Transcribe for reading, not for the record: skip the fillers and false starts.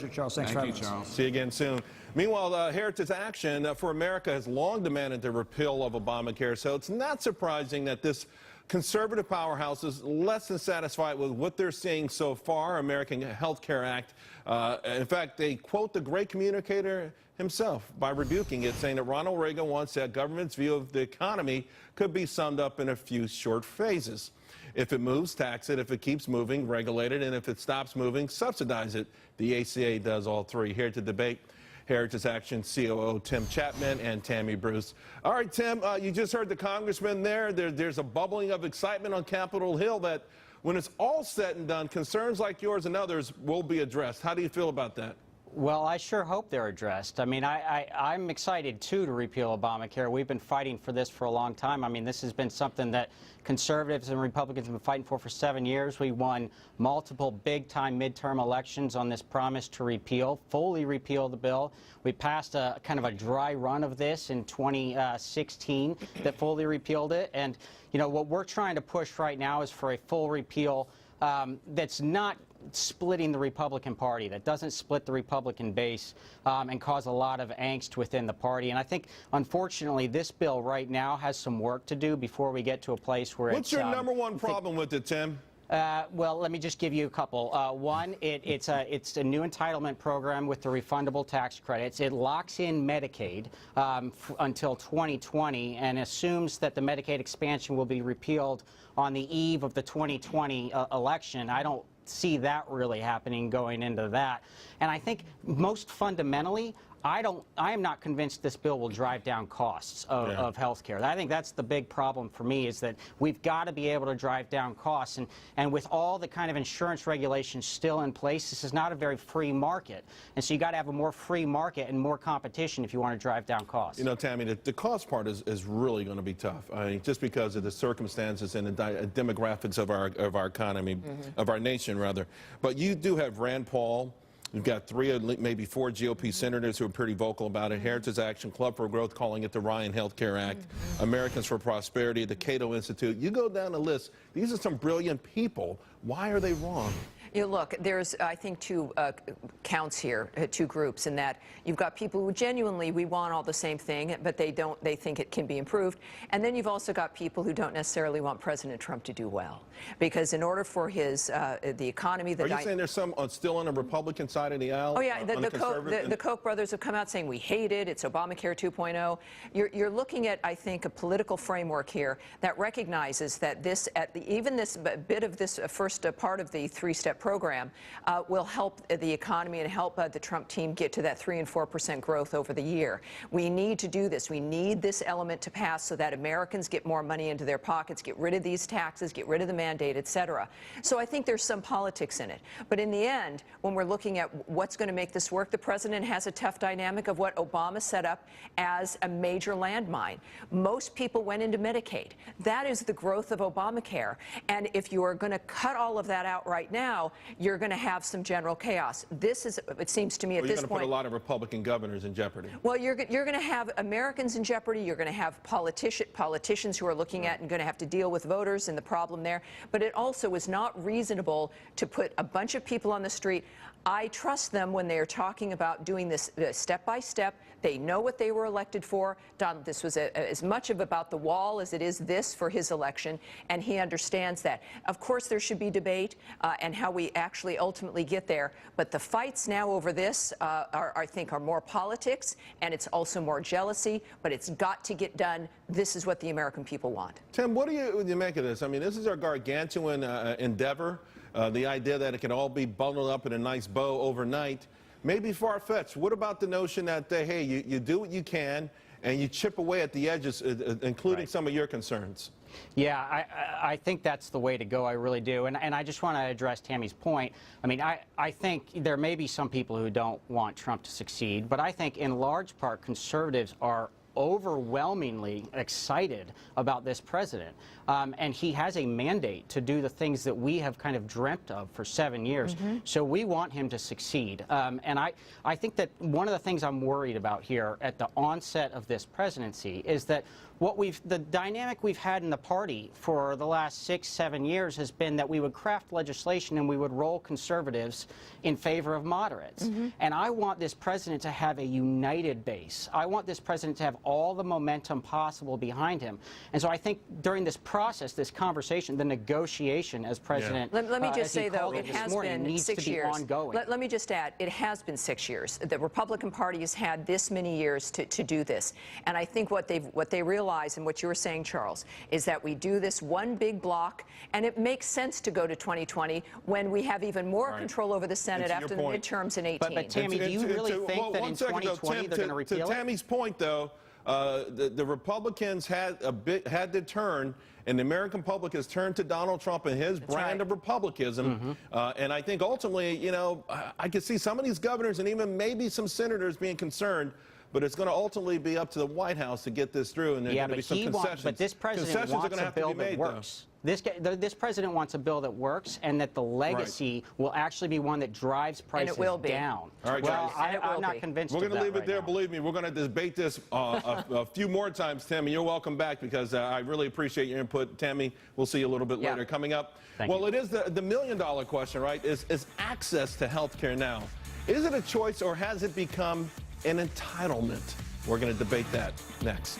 pleasure, Charles. Thanks for having us. Charles. See you again soon. Meanwhile, Heritage Action for America has long demanded the repeal of Obamacare, so it's not surprising that this conservative powerhouse is less than satisfied with what they're seeing so far, American Health Care Act. In fact, they quote the great communicator himself by rebuking it, saying that Ronald Reagan once said government's view of the economy could be summed up in a few short phrases. If it moves, tax it. If it keeps moving, regulate it. And if it stops moving, subsidize it. The ACA does all three. Here to debate, Heritage Action COO Tim Chapman and Tammy Bruce. All right, Tim, you just heard the congressman there. There's a bubbling of excitement on Capitol Hill that when it's all said and done, concerns like yours and others will be addressed. How do you feel about that? Well, I sure hope they're addressed. I mean, I'm excited, too, to repeal Obamacare. We've been fighting for this for a long time. I mean, this has been something that conservatives and Republicans have been fighting for 7 years. We won multiple big-time midterm elections on this promise to repeal, fully repeal the bill. We passed a kind of a dry run of this in 2016 that fully repealed it. And, you know, what we're trying to push right now is for a full repeal that's not splitting the Republican Party, that doesn't split the Republican base and cause a lot of angst within the party. And I think, unfortunately, this bill right now has some work to do before we get to a place where What's your number one problem with it, Tim? Well, let me just give you a couple. One, it's a new entitlement program with the refundable tax credits. It locks in Medicaid until 2020 and assumes that the Medicaid expansion will be repealed on the eve of the 2020 election. I don't see that really happening going into that. And I think most fundamentally, I am not convinced this bill will drive down costs of health care. I think that's the big problem for me, is that we've got to be able to drive down costs. And with all the kind of insurance regulations still in place, this is not a very free market. And so you got to have a more free market and more competition if you want to drive down costs. You know, Tammy, the cost part is really going to be tough. I mean, just because of the circumstances and the demographics of our economy, of our nation, rather. But you do have Rand Paul. You've got 3, maybe 4 GOP senators who are pretty vocal about it. Heritage Action, Club for Growth calling it the Ryan Health Care Act. Americans for Prosperity, the Cato Institute. You go down the list. These are some brilliant people. Why are they wrong? You know, look, there's, I think, two counts here, two groups, in that you've got people who genuinely, we want all the same thing, but they think it can be improved. And then you've also got people who don't necessarily want President Trump to do well. Because in order for his, the economy... Are you saying there's some still on the Republican side of the aisle? Oh, yeah, the Koch brothers have come out saying we hate it, it's Obamacare 2.0. You're looking at, I think, a political framework here that recognizes that this, even this bit of this first part of the 3-step program will help the economy and help the Trump team get to that 3% and 4% growth over the year. We need to do this. We need this element to pass so that Americans get more money into their pockets, get rid of these taxes, get rid of the mandate, et cetera. So I think there's some politics in it. But in the end, when we're looking at what's going to make this work, the president has a tough dynamic of what Obama set up as a major landmine. Most people went into Medicaid. That is the growth of Obamacare. And if you are going to cut all of that out right now, you're going to have some general chaos. This is, it seems to me at this point... You're going to put a lot of Republican governors in jeopardy. Well, you're going to have Americans in jeopardy. You're going to have politicians who are looking at and going to have to deal with voters and the problem there. But it also is not reasonable to put a bunch of people on the street. I trust them when they are talking about doing this step by step. They know what they were elected for. This was as much about the wall as it is this for his election, and he understands that. Of course, there should be debate and how we actually ultimately get there. But the fights now over this, I think, are more politics, and it's also more jealousy. But it's got to get done. This is what the American people want. Tim, what do you make of this? I mean, this is our gargantuan endeavor. The idea that it can all be bundled up in a nice bow overnight may be far-fetched. What about the notion that, hey, you do what you can and you chip away at the edges, including some of your concerns? Yeah, I think that's the way to go. I really do. And I just want to address Tammy's point. I mean, I think there may be some people who don't want Trump to succeed, but I think in large part conservatives are overwhelmingly excited about this president. And he has a mandate to do the things that we have kind of dreamt of for 7 years. So we want him to succeed. And I think that one of the things I'm worried about here at the onset of this presidency is that the dynamic we've had in the party for the last 6-7 years has been that we would craft legislation and we would roll conservatives in favor of moderates. And I want this president to have a united base. I want this president to have all the momentum possible behind him. And so I think during this process, this conversation, the negotiation as president, let me just say, though, it has been needs 6 to be years. ongoing. Let me just add, it has been 6 years. The Republican Party has had this many years to do this. And I think what they realize, and what you were saying, Charles, is that we do this one big block, and it makes sense to go to 2020 when we have even more control over the Senate after the midterms in 18. But Tammy, do you really think that in 2020 they're going to repeal it? To Tammy's point, though, the Republicans had to turn, and the American public has turned to Donald Trump and his brand of republicanism. And I think ultimately, you know, I could see some of these governors and even maybe some senators being concerned. But it's going to ultimately be up to the White House to get this through, and there's going to be some concessions. But this president wants a bill that works. This president wants a bill that works, and that the legacy will actually be one that drives prices down. All right, well, I'm not convinced. We're going to leave it there. Now. Believe me, we're going to debate this a few more times, Tammy. You're welcome back because I really appreciate your input. Tammy, we'll see you a little bit later. Coming up, it is the million-dollar question, right? Is access to health care now, is it a choice or has it become an entitlement? We're going to debate that next.